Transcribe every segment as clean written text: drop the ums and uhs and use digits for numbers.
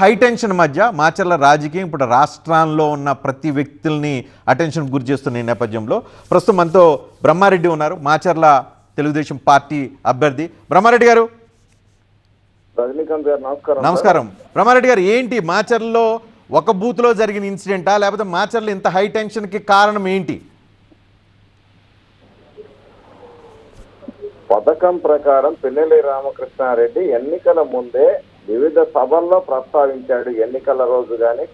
High tension మధ్య మాచర్ల రాజకీయం ఇప్పుడు రాష్ట్రాల్లో ఉన్న ప్రతి వ్యక్తుల్ని అటెన్షన్ గురి చేస్తున్న ఈ నేపథ్యంలో ప్రస్తుతం మనతో బ్రహ్మారెడ్డి ఉన్నారు, మాచర్ల తెలుగుదేశం పార్టీ అభ్యర్థి. బ్రహ్మారెడ్డి గారు నమస్కారం. బ్రహ్మారెడ్డి గారు, ఏంటి మాచర్లలో ఒక బూత్లో జరిగిన ఇన్సిడెంటా లేకపోతే మాచర్ల ఇంత హై టెన్షన్కి కారణం ఏంటి? పథకం ప్రకారం పిన్నెల్లి రామకృష్ణారెడ్డి ఎన్నికల ముందే వివిధ సభల్లో ప్రస్తావించాడు. ఎన్నికల రోజు కానీ,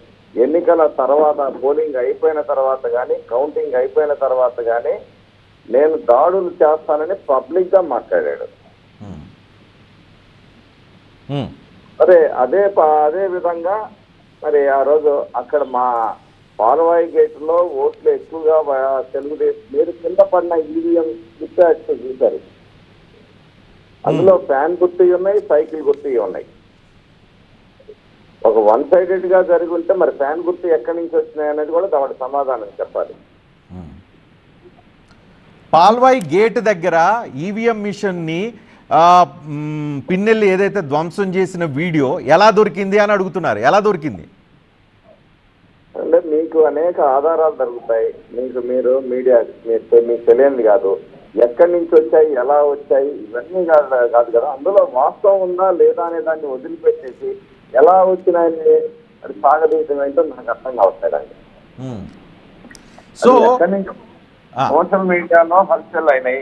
ఎన్నికల తర్వాత, పోలింగ్ అయిపోయిన తర్వాత కానీ, కౌంటింగ్ అయిపోయిన తర్వాత కానీ నేను దాడులు చేస్తానని పబ్లిక్ గా మాట్లాడాడు. మరి అదే విధంగా మరి ఆ రోజు అక్కడ మా పాలవాయి గేట్ లో ఓట్లు ఎక్కువగా తెలుగుదేశం మీరు కింద పడిన ఈవీఎం చూశారు. అందులో ఫ్యాన్ గుర్తు ఉన్నాయి, సైకిల్ గుర్తు ఉన్నాయి. ఒక వన్ సైడెడ్ గా జరిగి ఉంటే మరి ఫ్యాన్ గుర్తు ఎక్కడి నుంచి వచ్చినాయి అనేది కూడా దాని సమాధానం చెప్పాలి. పాల్వాయి గేట్ దగ్గర ఈవీఎం మిషన్ ని పిన్నెల్లి ఏదైతే ధ్వంసం చేసిన వీడియో ఎలా దొరికింది అని అడుగుతున్నారు. ఎలా దొరికింది అంటే మీకు అనేక ఆధారాలు దొరుకుతాయి. మీరు మీడియా మీకు తెలియనిది కాదు. ఎక్కడి నుంచి వచ్చాయి, ఎలా వచ్చాయి, ఇవన్నీ కాదు కదా. అందులో వాస్తవం ఉందా లేదా అనే దాన్ని వదిలిపెట్టేసి ఎలా వచ్చినాయని అది సాగదీయడం ఏంటో నాకు అర్థం కావట్లేదండి. సో ఎక్కడి నుంచి సోషల్ మీడియాలో హల్చల్ అయినాయి.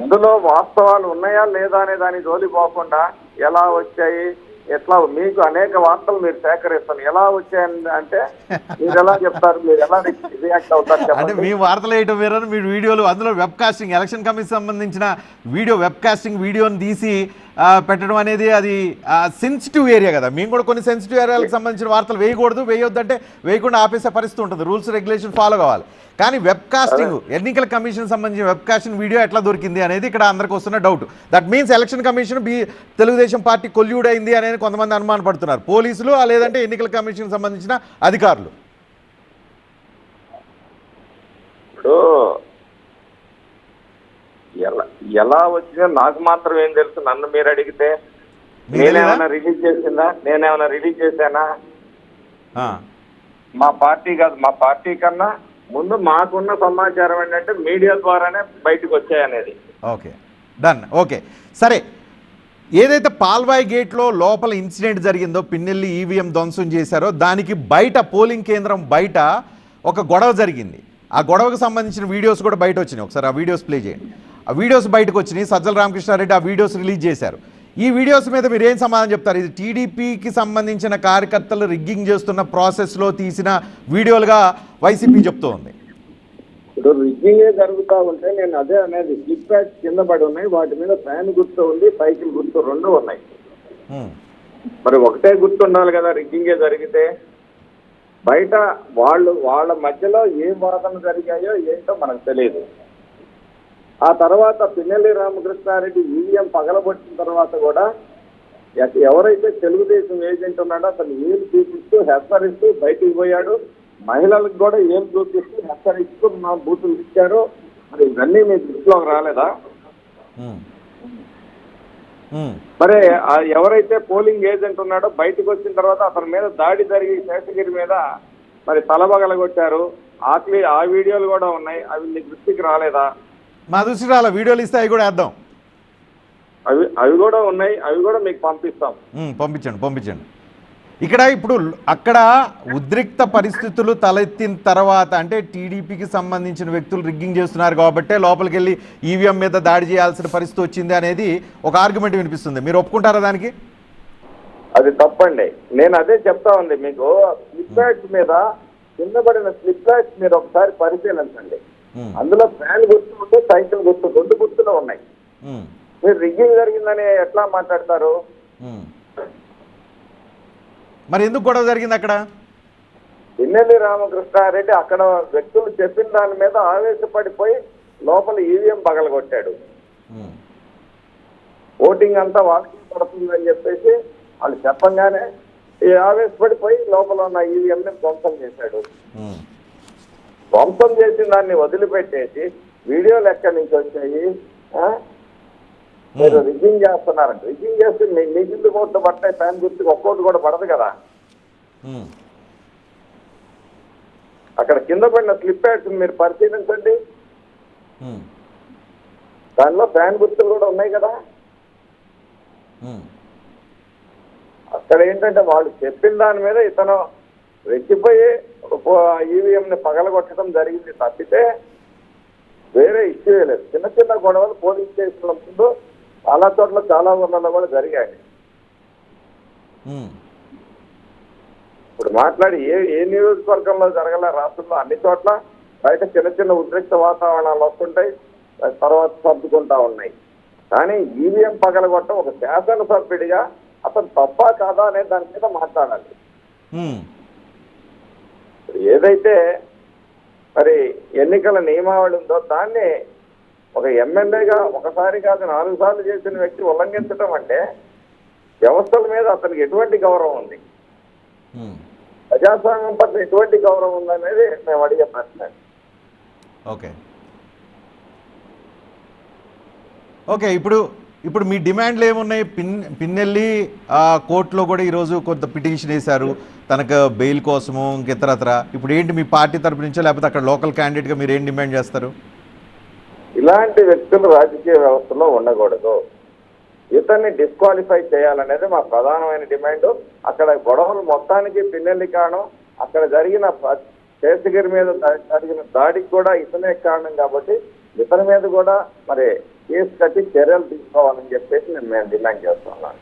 అందులో వాస్తవాలు ఉన్నాయా లేదా అనే దాన్ని జోలిపోకుండా ఎలా వచ్చాయి, ఎట్లా మీకు అనేక వార్తలు మీరు సేకరిస్తాను, ఎలా వచ్చాయని అంటే మీరు ఎలా చెప్తారు, మీరు ఎలా రియాక్ట్ అవుతారు? అంటే మీ వార్తలు వేయటం వేరే, మీరు వీడియోలు అందులో వెబ్ కాస్టింగ్, ఎలక్షన్ కమిషన్ సంబంధించిన వెబ్ కాస్టింగ్ వీడియోని తీసి పెట్టడం అనేది అది సెన్సిటివ్ ఏరియా కదా. మేము కూడా కొన్ని సెన్సిటివ్ ఏరియాలకు సంబంధించిన వార్తలు వేయకూడదు, వేయొద్దంటే వేయకుండా ఆపేసే పరిస్థితి ఉంటుంది. రూల్స్ రెగ్యులేషన్ ఫాలో కావాలి. కానీ వెబ్ కాస్టింగ్, ఎన్నికల కమిషన్ సంబంధించిన వెబ్ కాస్టింగ్ వీడియో ఎట్లా దొరికింది అనేది ఇక్కడ అందరికి వస్తున్న doubt. That means election commission Telugu Desam party colluded అయింది అనేది కొంతమంది అనుమాన పడుతున్నారు, పోలీసులు లేదంటే ఎన్నికల కమిషన్ సంబంధించిన అధికారులు. ఇప్పుడు ఎలా వచ్చినా నాకు మాత్రం ఏం తెలుసు. నన్ను మీరు అడిగితే నేనేమైనా రిలీజ్ చేశానా? మా పార్టీ కాదు, మా పార్టీ కన్నా ముందు మాకున్న సమాచారం ఏంటంటే మీడియా ద్వారానే బయటకు వచ్చాయనేది. Okay, done. ఓకే, సరే. ఏదైతే పాల్వాయి గేట్లో లోపల ఇన్సిడెంట్ జరిగిందో, పిన్నెల్లి ఈవీఎం ధ్వంసం చేశారో, దానికి బయట పోలింగ్ కేంద్రం బయట ఒక గొడవ జరిగింది. ఆ గొడవకు సంబంధించిన వీడియోస్ కూడా బయట వచ్చినాయి. ఒకసారి ఆ వీడియోస్ ప్లే చేయండి. ఆ వీడియోస్ బయటకు వచ్చినాయి. సజ్జల రామకృష్ణారెడ్డి ఆ వీడియోస్ రిలీజ్ చేశారు. ఈ వీడియోస్ మీద మీరు ఏం సమాధానం చెప్తారు? ఇది టీడీపీకి సంబంధించిన కార్యకర్తలు రిగ్గింగ్ చేస్తున్న ప్రాసెస్లో తీసిన వీడియోలుగా వైసీపీ చెప్తూ ఉంది. ఇప్పుడు రిగ్గింగే జరుగుతూ ఉంటే నేను అదే అనేది, స్లిప్ ప్యాడ్స్ కింద పడి ఉన్నాయి, వాటి మీద ఫ్యాన్ గుర్తు ఉంది, సైకిల్ గుర్తు రెండు ఉన్నాయి. మరి ఒకటే గుర్తు ఉండాలి కదా రిగ్గింగే జరిగితే. బయట వాళ్ళ మధ్యలో ఏ వాదనలు జరిగాయో ఏంటో మనకు తెలియదు. ఆ తర్వాత పిన్నెల్లి రామకృష్ణారెడ్డి ఈవీఎం పగలబొట్టిన తర్వాత కూడా ఎవరైతే తెలుగుదేశం ఏజెంట్ ఉన్నాడో అతను ఏం చూపిస్తూ హెచ్చరిస్తూ బయటికి పోయాడు. మహిళలకు కూడా ఏం చూపిస్తూ హెచ్చరిస్తూ మా బూతులు ఇచ్చారు. మరి ఇవన్నీ మీ దృష్టిలోకి రాలేదా? మరి ఎవరైతే పోలింగ్ ఏజెంట్ ఉన్నాడో బయటకు వచ్చిన తర్వాత అతని మీద దాడి జరిగి శేషగిరి మీద మరి తలబగలగొట్టారు. ఆ వీడియోలు కూడా ఉన్నాయి. అవి మీ దృష్టికి రాలేదా? మా దృష్టికి రాలే. వీడియోలు ఇస్తే అవి కూడా వేద్దాం. అవి కూడా ఉన్నాయి, అవి కూడా మీకు పంపిస్తాం. పంపించండి. ఇక్కడ ఇప్పుడు అక్కడ ఉద్రిక్త పరిస్థితులు తలెత్తిన తర్వాత, అంటే టీడీపీకి సంబంధించిన వ్యక్తులు రిగ్గింగ్ చేస్తున్నారు కాబట్టి లోపలికి వెళ్ళి ఈవీఎం మీద దాడి చేయాల్సిన పరిస్థితి వచ్చింది అనేది ఒక ఆర్గ్యుమెంట్ వినిపిస్తుంది. మీరు ఒప్పుకుంటారా దానికి? అది తప్పండి. నేను అదే చెప్తా ఉంది మీకు. స్లిప్ ప్యాడ్స్ మీద కింద పడిన స్లిప్ ప్యాడ్స్ మీరు ఒకసారి పరిశీలించండి. అందులో ఫ్యాన్ గుర్తు ఉంటే సైకిల్ గుర్తు, రెండు గుర్తులు ఉన్నాయి. మీరు రిగ్గింగ్ జరిగిందని ఎట్లా మాట్లాడతారు? మరి ఎందుకు గొడవ జరిగింది అక్కడ? పిన్నెల్లి రామకృష్ణారెడ్డి అక్కడ వ్యక్తులు చెప్పిన దాని మీద ఆవేశపడిపోయి లోపల ఈవీఎం పగలగొట్టాడు. ఓటింగ్ అంతా వాళ్ళకి పడుతుందని చెప్పేసి వాళ్ళు చెప్పంగానే ఆవేశపడిపోయి లోపల ఉన్న ఈవీఎంని ధ్వంసం చేశాడు. ధ్వంసం చేసిన దాన్ని వదిలిపెట్టేసి వీడియోలు ఎక్కడి నుంచి వచ్చాయి, మీరు రిగ్గింగ్ చేస్తున్నారంట. రిగ్గింగ్ చేస్తే మిగిలిన కోట్లు పడతాయి, ఫ్యాన్ గుర్తుకు ఒక్కోటి కూడా పడదు కదా. అక్కడ కింద పడిన స్లిప్ ప్యాడ్స్ మీరు పరిశీలించండి, దానిలో ఫ్యాన్ గుర్తులు కూడా ఉన్నాయి కదా. అక్కడ ఏంటంటే వాళ్ళు చెప్పిన దాని మీద ఇతను రెచ్చిపోయి ఈవీఎంని పగలగొట్టడం జరిగింది తప్పితే వేరే ఇష్యూ లేదు. చిన్న చిన్న గొడవలు పోలీస్ స్టేషన్ల ముందు చాలా చోట్ల చాలా ఊళ్ళలో కూడా జరిగాయి. ఇప్పుడు మాట్లాడి ఏ నియోజకవర్గంలో జరగలే, రాష్ట్రంలో అన్ని చోట్ల బయట చిన్న చిన్న ఉద్రిక్త వాతావరణాలు వస్తుంటాయి, తర్వాత సర్దుకుంటా ఉన్నాయి. కానీ ఈవీఎం పగలగొట్టడం ఒక శాసనసభ్యుడిగా అతను తప్పా కాదా అనేది దాని మీద మాట్లాడాలి. ఏదైతే మరి ఎన్నికల నియమావళి ఉందో దాన్ని ఒక ఎమ్మెల్యేగా ఒకసారి కాదు 4 సార్లు చేసిన వ్యక్తి ఉల్లంఘించడం అంటే వ్యవస్థల మీద అతనికి ఎటువంటి గౌరవం ఉంది, ప్రజాస్వామ్యం పట్ల ఎటువంటి గౌరవం ఉందనేది మేము అడిగే ప్రశ్న. ఓకే ఓకే ఇప్పుడు మీ డిమాండ్లు ఏమున్నాయి? పిన్నెల్లి కోర్టులో కూడా ఈరోజు కొంత పిటిషన్ వేశారు తనకు బెయిల్ కోసము ఇంకితరత్ర. ఇప్పుడు ఏంటి మీ పార్టీ తరపు నుంచో లేకపోతే అక్కడ లోకల్ క్యాండిడేట్గా మీరు ఏం డిమాండ్ చేస్తారు? ఇలాంటి వ్యక్తులు రాజకీయ వ్యవస్థలో ఉండకూడదు, ఇతన్ని డిస్క్వాలిఫై చేయాలనేది మా ప్రధానమైన డిమాండ్. అక్కడ గొడవలు మొత్తానికి పిన్నెల్లి కారణం, అక్కడ జరిగిన శేషగిరి మీద జరిగిన దాడికి కూడా ఇతనే కారణం కాబట్టి ఇతని మీద కూడా మరి కేసు కట్టి చర్యలు తీసుకోవాలని చెప్పేసి మేము డిమాండ్ చేస్తున్నాం.